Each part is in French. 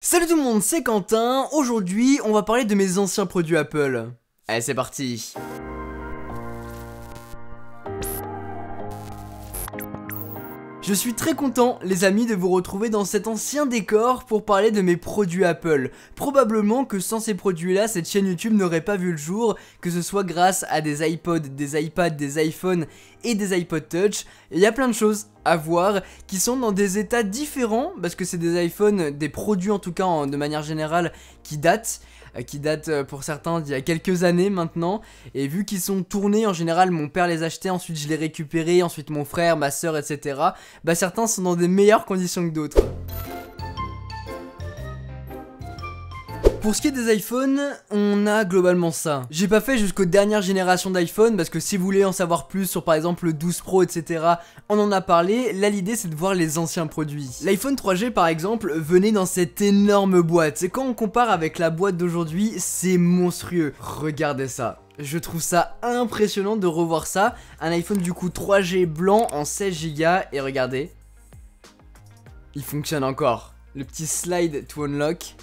Salut tout le monde, c'est Quentin. Aujourd'hui, on va parler de mes anciens produits Apple. Allez, c'est parti. Je suis très content, les amis, de vous retrouver dans cet ancien décor pour parler de mes produits Apple. Probablement que sans ces produits-là, cette chaîne YouTube n'aurait pas vu le jour, que ce soit grâce à des iPods, des iPads, des iPhones et des iPod Touch. Il y a plein de choses à voir qui sont dans des états différents, parce que c'est des iPhones, des produits en tout cas de manière générale, qui datent pour certains d'il y a quelques années maintenant, et vu qu'ils sont tournés, en général mon père les achetait, ensuite je les récupérais, ensuite mon frère, ma soeur, etc. Bah certains sont dans des meilleures conditions que d'autres. Pour ce qui est des iPhones, on a globalement ça. J'ai pas fait jusqu'aux dernières générations d'iPhone parce que si vous voulez en savoir plus sur par exemple le 12 Pro, etc., on en a parlé. Là, l'idée c'est de voir les anciens produits. L'iPhone 3G par exemple venait dans cette énorme boîte. Et quand on compare avec la boîte d'aujourd'hui, c'est monstrueux. Regardez ça. Je trouve ça impressionnant de revoir ça. Un iPhone du coup 3G blanc en 16 Go et regardez. Il fonctionne encore. Le petit slide to unlock.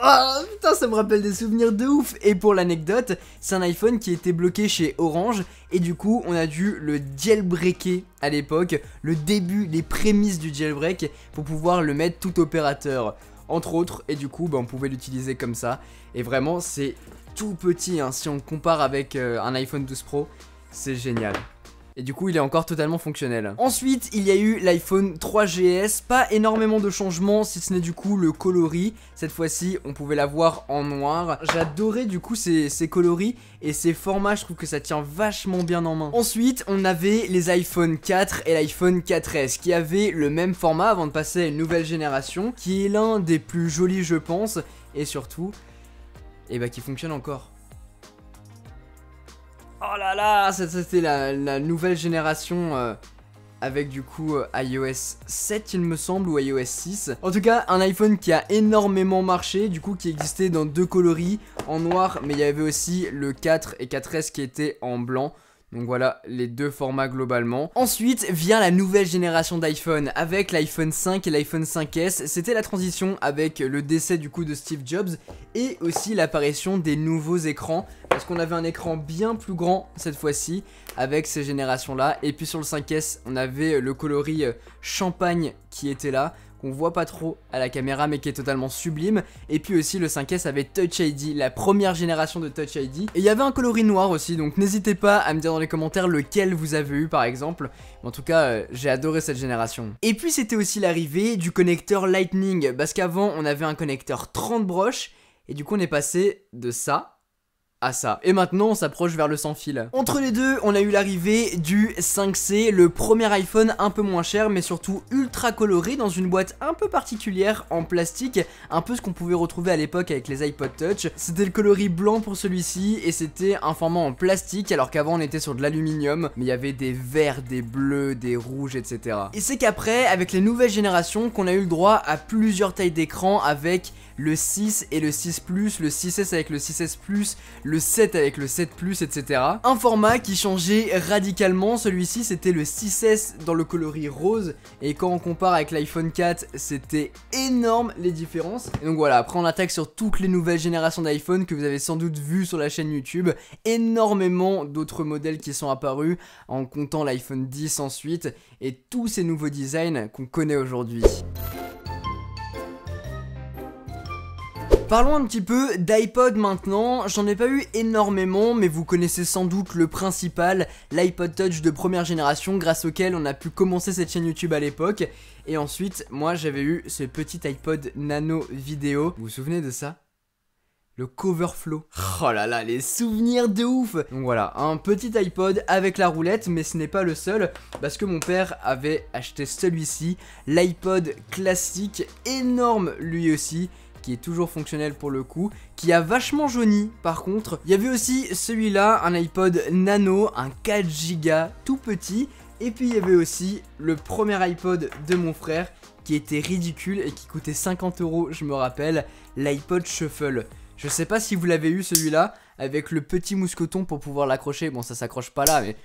Oh putain, ça me rappelle des souvenirs de ouf. Et pour l'anecdote, c'est un iPhone qui était bloqué chez Orange et du coup on a dû le jailbreaker à l'époque, le début, les prémices du jailbreak pour pouvoir le mettre tout opérateur entre autres, et du coup on pouvait l'utiliser comme ça. Et vraiment c'est tout petit hein. Si on compare avec un iPhone 12 Pro, c'est génial. Et du coup il est encore totalement fonctionnel. Ensuite il y a eu l'iPhone 3GS. Pas énormément de changements si ce n'est du coup le coloris. Cette fois-ci on pouvait l'avoir en noir. J'adorais du coup ces coloris et ces formats, je trouve que ça tient vachement bien en main. Ensuite on avait les iPhone 4 et l'iPhone 4S qui avaient le même format avant de passer à une nouvelle génération, qui est l'un des plus jolis je pense, et surtout qui fonctionne encore. Oh là là, c'était la nouvelle génération avec du coup iOS 7 il me semble, ou iOS 6. En tout cas un iPhone qui a énormément marché, du coup qui existait dans deux coloris, en noir, mais il y avait aussi le 4 et 4S qui étaient en blanc. Donc voilà les deux formats globalement. Ensuite vient la nouvelle génération d'iPhone avec l'iPhone 5 et l'iPhone 5S. C'était la transition avec le décès du coup de Steve Jobs et aussi l'apparition des nouveaux écrans. Parce qu'on avait un écran bien plus grand cette fois-ci avec ces générations là. Et puis sur le 5S on avait le coloris champagne qui était là, qu'on voit pas trop à la caméra mais qui est totalement sublime. Et puis aussi le 5S avait Touch ID, la première génération de Touch ID. Et il y avait un coloris noir aussi, donc n'hésitez pas à me dire dans les commentaires lequel vous avez eu par exemple. Mais en tout cas j'ai adoré cette génération. Et puis c'était aussi l'arrivée du connecteur Lightning, parce qu'avant on avait un connecteur 30 broches et du coup on est passé de ça à ça. Et maintenant on s'approche vers le sans fil. Entre les deux on a eu l'arrivée du 5C, le premier iPhone un peu moins cher mais surtout ultra coloré dans une boîte un peu particulière en plastique, un peu ce qu'on pouvait retrouver à l'époque avec les iPod Touch. C'était le coloris blanc pour celui-ci et c'était un format en plastique alors qu'avant on était sur de l'aluminium, mais il y avait des verts, des bleus, des rouges, etc. Et c'est qu'après avec les nouvelles générations qu'on a eu le droit à plusieurs tailles d'écran avec le 6 et le 6 Plus, le 6S avec le 6S Plus, le 7 avec le 7 Plus, etc. Un format qui changeait radicalement. Celui-ci c'était le 6S dans le coloris rose, et quand on compare avec l'iPhone 4 c'était énorme les différences. Et donc voilà, après on attaque sur toutes les nouvelles générations d'iPhone que vous avez sans doute vu sur la chaîne YouTube. Énormément d'autres modèles qui sont apparus en comptant l'iPhone 10 ensuite, et tous ces nouveaux designs qu'on connaît aujourd'hui. Parlons un petit peu d'iPod maintenant. J'en ai pas eu énormément mais vous connaissez sans doute le principal, l'iPod Touch de première génération grâce auquel on a pu commencer cette chaîne YouTube à l'époque. Et ensuite moi j'avais eu ce petit iPod Nano vidéo, vous vous souvenez de ça? Le Coverflow. Oh là là, les souvenirs de ouf. Donc voilà, un petit iPod avec la roulette, mais ce n'est pas le seul, parce que mon père avait acheté celui-ci, l'iPod classique, énorme lui aussi, qui est toujours fonctionnel pour le coup, qui a vachement jauni par contre. Il y avait aussi celui-là, un iPod Nano, un 4 Go tout petit. Et puis il y avait aussi le premier iPod de mon frère qui était ridicule et qui coûtait 50 € je me rappelle, l'iPod Shuffle. Je sais pas si vous l'avez eu celui-là, avec le petit mousqueton pour pouvoir l'accrocher. Bon, ça s'accroche pas là, mais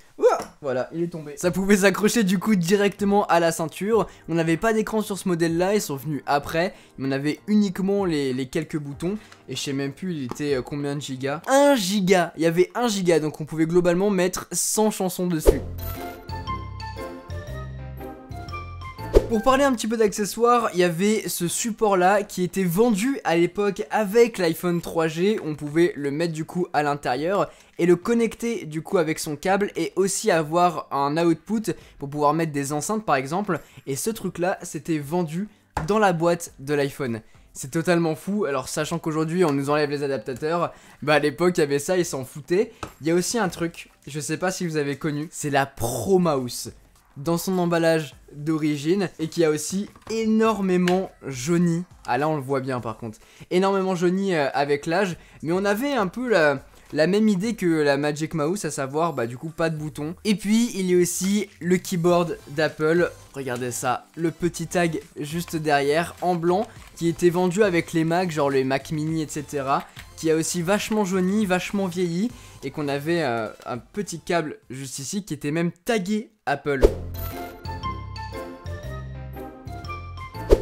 voilà, il est tombé. Ça pouvait s'accrocher du coup directement à la ceinture. On n'avait pas d'écran sur ce modèle-là, ils sont venus après. On avait uniquement les quelques boutons. Et je sais même plus, il était combien de gigas? 1 giga, il y avait 1 giga, donc on pouvait globalement mettre 100 chansons dessus. Pour parler un petit peu d'accessoires, il y avait ce support là qui était vendu à l'époque avec l'iPhone 3G. On pouvait le mettre du coup à l'intérieur et le connecter du coup avec son câble et aussi avoir un output pour pouvoir mettre des enceintes par exemple. Et ce truc là, c'était vendu dans la boîte de l'iPhone. C'est totalement fou. Alors sachant qu'aujourd'hui on nous enlève les adaptateurs, bah à l'époque il y avait ça, ils s'en foutaient. Il y a aussi un truc, je sais pas si vous avez connu, c'est la Pro Mouse dans son emballage d'origine et qui a aussi énormément jauni. Ah là on le voit bien par contre, énormément jauni avec l'âge, mais on avait un peu la même idée que la Magic Mouse, à savoir bah du coup pas de bouton. Et puis il y a aussi le keyboard d'Apple, regardez ça, le petit tag juste derrière en blanc qui était vendu avec les Mac, genre les Mac mini etc, qui a aussi vachement jauni, vachement vieilli, et qu'on avait un petit câble juste ici qui était même tagué Apple.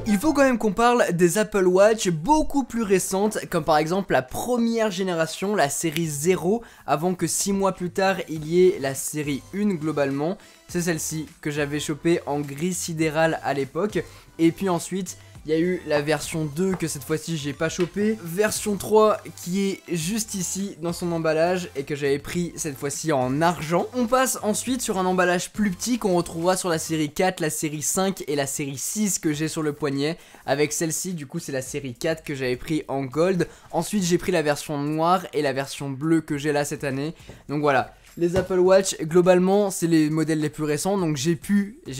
Il faut quand même qu'on parle des Apple Watch beaucoup plus récentes, comme par exemple la première génération, la série 0, avant que 6 mois plus tard il y ait la série 1 globalement. C'est celle-ci que j'avais chopée en gris sidéral à l'époque, et puis ensuite il y a eu la version 2 que cette fois-ci j'ai pas chopé, version 3 qui est juste ici dans son emballage et que j'avais pris cette fois-ci en argent. On passe ensuite sur un emballage plus petit qu'on retrouvera sur la série 4, la série 5 et la série 6 que j'ai sur le poignet. Avec celle-ci du coup c'est la série 4 que j'avais pris en gold. Ensuite j'ai pris la version noire et la version bleue que j'ai là cette année. Donc voilà. Les Apple Watch, globalement, c'est les modèles les plus récents, donc j'ai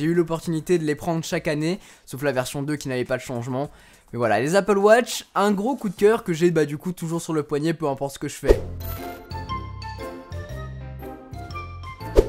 eu l'opportunité de les prendre chaque année, sauf la version 2 qui n'avait pas de changement. Mais voilà, les Apple Watch, un gros coup de cœur que j'ai bah du coup toujours sur le poignet, peu importe ce que je fais.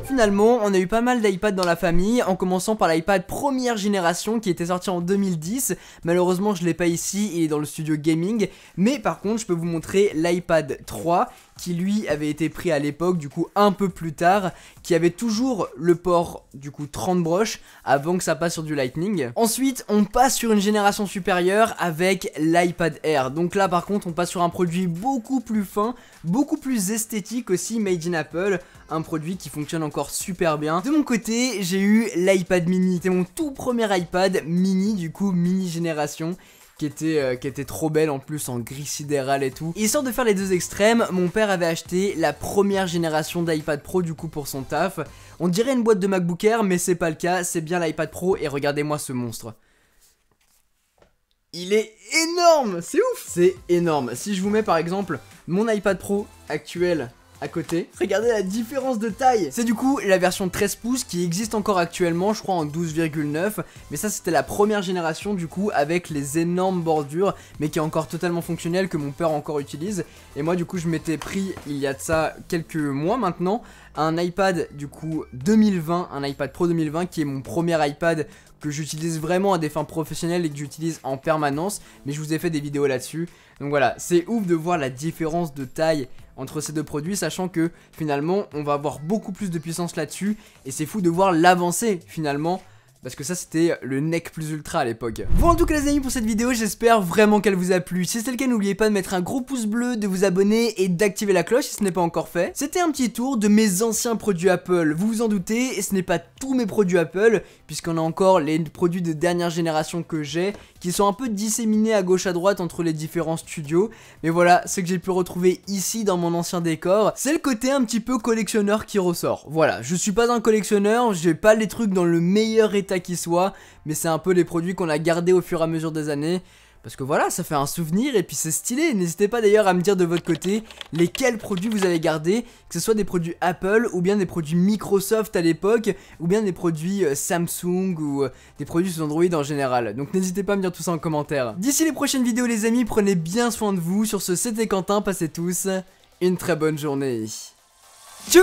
Finalement, on a eu pas mal d'iPad dans la famille, en commençant par l'iPad première génération qui était sorti en 2010. Malheureusement, je l'ai pas ici, il est dans le studio gaming. Mais par contre, je peux vous montrer l'iPad 3 qui lui avait été pris à l'époque, du coup un peu plus tard, qui avait toujours le port du coup 30 broches avant que ça passe sur du Lightning. Ensuite, on passe sur une génération supérieure avec l'iPad Air. Donc là par contre, on passe sur un produit beaucoup plus fin, beaucoup plus esthétique aussi, made in Apple. Un produit qui fonctionne encore super bien. De mon côté, j'ai eu l'iPad mini. C'était mon tout premier iPad mini, du coup mini génération, qui était trop belle en plus, en gris sidéral et tout. Histoire de faire les deux extrêmes, mon père avait acheté la première génération d'iPad Pro du coup pour son taf. On dirait une boîte de MacBook Air, mais c'est pas le cas, c'est bien l'iPad Pro et regardez-moi ce monstre. Il est énorme, c'est ouf. C'est énorme. Si je vous mets par exemple mon iPad Pro actuel à côté, regardez la différence de taille. C'est du coup la version 13 pouces qui existe encore actuellement, je crois en 12,9, mais ça c'était la première génération du coup avec les énormes bordures, mais qui est encore totalement fonctionnelle, que mon père encore utilise. Et moi du coup je m'étais pris il y a de ça quelques mois maintenant un iPad du coup 2020, un iPad Pro 2020 qui est mon premier iPad que j'utilise vraiment à des fins professionnelles et que j'utilise en permanence, mais je vous ai fait des vidéos là-dessus. Donc voilà, c'est ouf de voir la différence de taille entre ces deux produits, sachant que finalement on va avoir beaucoup plus de puissance là-dessus, et c'est fou de voir l'avancée finalement, parce que ça c'était le NEC plus ultra à l'époque. Bon, en tout cas les amis, pour cette vidéo j'espère vraiment qu'elle vous a plu. Si c'est le cas, n'oubliez pas de mettre un gros pouce bleu, de vous abonner et d'activer la cloche si ce n'est pas encore fait. C'était un petit tour de mes anciens produits Apple, vous vous en doutez, et ce n'est pas tous mes produits Apple, puisqu'on a encore les produits de dernière génération que j'ai, qui sont un peu disséminés à gauche à droite entre les différents studios. Mais voilà, ce que j'ai pu retrouver ici dans mon ancien décor, c'est le côté un petit peu collectionneur qui ressort. Voilà, je suis pas un collectionneur, j'ai pas les trucs dans le meilleur état qui soit, mais c'est un peu les produits qu'on a gardés au fur et à mesure des années. Parce que voilà, ça fait un souvenir et puis c'est stylé. N'hésitez pas d'ailleurs à me dire de votre côté lesquels produits vous avez gardés, que ce soit des produits Apple ou bien des produits Microsoft à l'époque, ou bien des produits Samsung ou des produits sous Android en général. Donc n'hésitez pas à me dire tout ça en commentaire. D'ici les prochaines vidéos les amis, prenez bien soin de vous. Sur ce, c'était Quentin, passez tous une très bonne journée. Tchou!